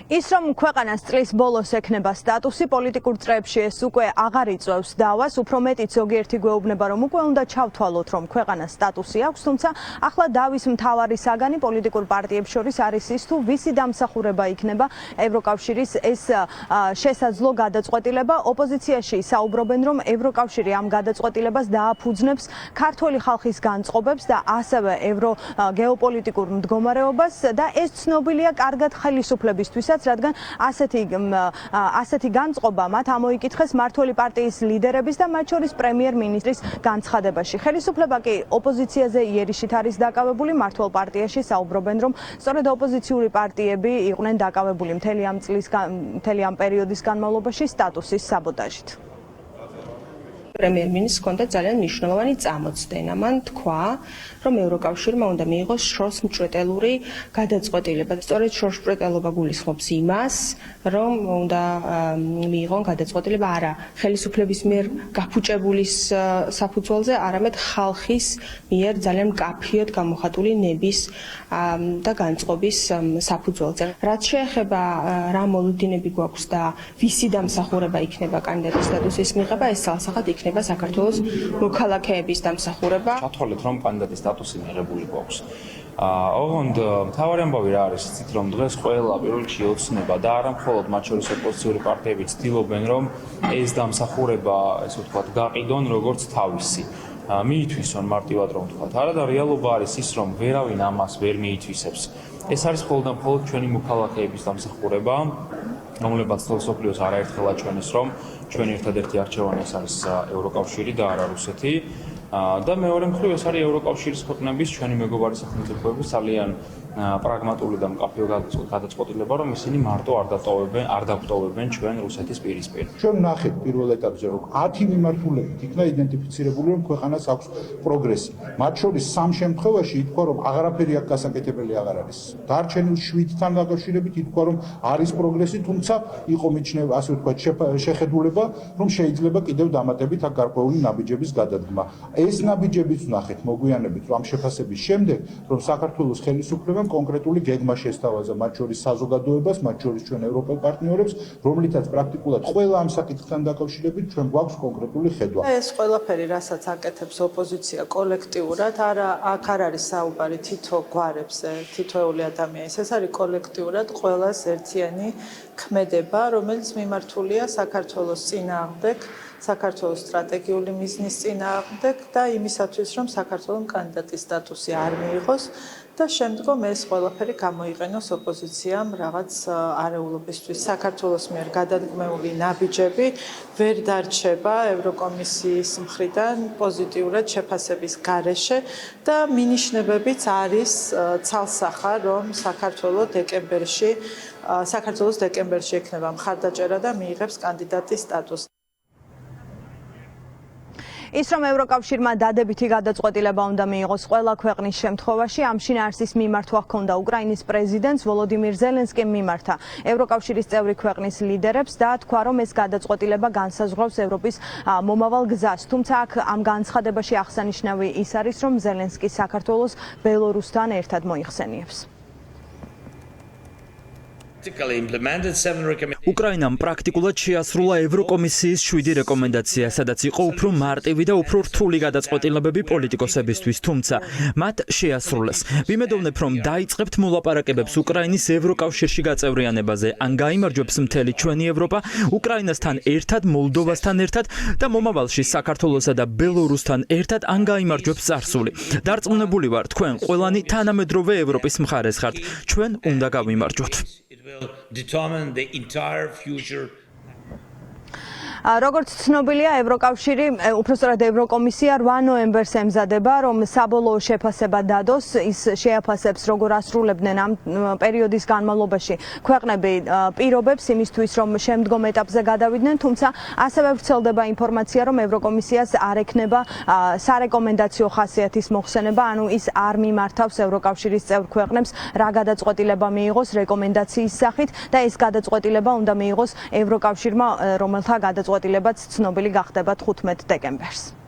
ის რომ ქვეყანას წლის ბოლოს ექნება სტატუსი პოლიტიკურ წრეებში ეს უკვე აღარ იწვევს დავას, უფრო მეტიც ზოგიერთი გვეუბნება რომ უკვე უნდა ჩავთვალოთ რომ ქვეყანას სტატუსი აქვს, თუმცა ახლა დავის მთავარი საგანი პოლიტიკურ პარტიებს შორის არის ის თუ ვისი დამსახურება იქნება ევროკავშირის ეს შესაძლო გადაწყვეტილება. ოპოზიციაში საუბრობენ რომ ევროკავშირი ამ გადაწყვეტილებას დააფუძნებს ქართველი ხალხის განწყობებს და ასევე ევროგეოპოლიტიკურ მდგომარეობას და ეს ცნობილია კარგად ხელისუფლებისთვისაც, რადგან ასეთი განწყობა მათ ამოიკითხეს მმართველი პარტიის ლიდერების და მათ შორის პრემიერ-მინისტრის განცხადებაში. ხელისუფლება კი ოპოზიციაზე იერიშით არის დაკავებული, მმართველ პარტიაში საუბრობენ რომ სწორედ ოპოზიციური პარტიები იყვნენ დაკავებული მთელი ამ პერიოდის განმავლობაში სტატუსის საბოტაჟით. პრემიერ-მინისტრს ჰქონდა ძალიან მნიშვნელოვანი წამოწდენა. მან თქვა, რომ ევროკავშირმა უნდა მიიღოს შრომსმჭრეტელური გადაწყვეტილება. სწორედ შრომსმჭრეტელობა გულისხმობს იმას, რომ უნდა მიიღონ გადაწყვეტილება არა ხელისუფლების მიერ გაფუჭებულის საფუძველზე, არამედ ხალხის მიერ ძალიან მკაფიოდ გამოხატული ნების და განწყობის საფუძველზე. რაც შეეხება რა მოლოდინები გვაქვს და ვისი დამსახურება იქნება კანდიდატის სტატუსის მიღება, ეს ძალსახად იქნება საქართველოს მოქალაქეების დამსახურება. ჩათვალეთ რომ კანდიდატის სტატუსი მიღებული გვაქვს. ოღონდ მთავარი ამბავი რა არის იცით რომ დღეს ყველა პირველ რიგში ოცნება და არა მხოლოდ მათ შორის ოპოზიციური პარტიები ცდილობენ რომ ეს დამსახურება ესე ვთქვათ გაყიდონ როგორც თავისი. მიითვისონ მარტივად რომ ვთქვათ. არა და რეალობა არის ის რომ ვერავინ ამას ვერ მიითვისებს. ეს არის მხოლოდ ჩვენი მოქალაქეების დამსახურება. რომლებაც მსოფლიოს არაერთხელ აჩვენეს რომ ჩვენი ერთადერთი არჩევანი ეს არის ევროკავშირი და არა რუსეთი. და მეორე მხრივ ეს არის ევროკავშირის ქვეყნების ჩვენი მეგობარი სახელმწიფოების ძალიან პრაგმატული და მკაფიო გადაწყვეტილება რომ ისინი მარტო არ დაგვტოვებენ ჩვენ რუსეთის პირისპირ. ჩვენ ვნახეთ პირველ ეტაპზე რომ 10 მიმართულებით იქნა იდენტიფიცირებული რომ ქვეყანას აქვს პროგრესი. მათ შორის 3 შემთხვევაში ითქვა რომ აღარაფერი აქ გასაკეთებელი აღარ არის. დარჩენილ 7-თან დაკავშირებით ითქვა რომ არის პროგრესი, თუმცა იყო მიჩნევა ასე ვთქვათ შეხედულება რომ შეიძლება კიდევ დამატებით აქ გარკვეული ნაბიჯების გადადგმა. ეს ნაბიჯებიც ვნახეთ მოგვიანებით რომ ამ შეფასების შემდეგ რომ საქართველოს ხელისუფლებამ კონკრეტული გეგმა შესთავაზა მათ შორის საზოგადოებას, მათ შორის ჩვენ ევროპელ პარტნიორებს, რომლითაც პრაქტიკულად ყველა ამ საკითხთან დაკავშირებით ჩვენ გვაქვს კონკრეტული ხედვა. ეს ყველაფერი, რასაც აკეთებს ოპოზიცია კოლექტიურად, აქ არ არის საუბარი თითო გვარებზე, თითოეული ადამიანის, ეს არის კოლექტიურად ყველას ერთიანი ქმედება, რომელიც მიმართულია საქართველოს წინააღმდეგ, საქართველოს სტრატეგიული მიზნის წინააღმდეგ და იმისათვის, რომ საქართველოს კანდიდატის სტატუსი არ მიიღოს და შემდგომ ეს ყველაფერი გამოიყენოს ოპოზიციამ რაღაც არეულობისთვის. საქართველოს მიერ გადადგმეული ნაბიჯები ვერ დარჩება ევროკომისიის მხრიდან პოზიტიურად შეფასების გარეშე და მინიშნებებიც არის ცალსახა, რომ საქართველოს დეკემბერში ექნება მხარდაჭერა და მიიღებს კანდიდატის სტატუსს. ის რომ ევროკავშირმა დადებითი გადაწყვეტილება უნდა მიიღოს ყველა ქვეყნის შემთხვევაში, ამ შინაარსის მიმართვა ჰქონდა უკრაინის პრეზიდენტს ვოლოდიმირ ზელენსკიმ მიმართა ევროკავშირის წევრი ქვეყნის ლიდერებს და თქვა რომ ეს გადაწყვეტილება განსაზღვრავს ევროპის მომავალ გზას. თუმცა აქ ამ განცხადებაში აღსანიშნავი ის არის რომ ზელენსკი საქართველოს ბელორუსთან ერთად მოიხსენიებს. უკრაინამ პრაქტიკულად შეასრულა ევროკომისიის 7 რეკომენდაცია, სადაც იყო უფრო მარტივი და უფრო რთული გადაწყვეტილებები პოლიტიკოსებისთვის, თუმცა მათ შეასრულეს. ვიმედოვნებ, რომ დაიწყებთ მოლაპარაკებებს უკრაინის ევროკავშირში გაწევრიანებაზე, ან გაიმარჯვებს მთელი ჩვენი ევროპა უკრაინასთან ერთად, მოლდოვასთან ერთად და მომავალში საქართველოსა და ბელორუსთან ერთად, ან გაიმარჯვებს წარსული. დარწმუნებული ვარ, თქვენ ყველანი თანამედროვე ევროპის მხარეს ხართ. ჩვენ უნდა გავიმარჯვოთ. Determine the entire future. როგორც ცნობილია, ევროკავშირი, უпростоრად ევროკომისია 8 ნოემბერს ემზადება, რომ საბოლოო შეფასება დადოს, ის შეაფასებს როგორ ასრულებდნენ ამ პერიოდის განმავლობაში ქვეყნები პირობებს იმისთვის, რომ შემდგომ ეტაპზე გადავიდნენ, თუმცა ასევე ვრცელდება ინფორმაცია, რომ ევროკომისიას არ ექნება სარეკომენდაციო ხასიათის მოხსენება, ანუ ის არ მიმართავს ევროკავშირის წევრ ქვეყნებს რა გადაწყვეტილება მიიღოს რეკომენდაციის სახით და ეს გადაწყვეტილება უნდა მიიღოს ევროკავშირმა, რომელთა გადაწყვეტილებაც ცნობილი გახდება 15 დეკემბერს.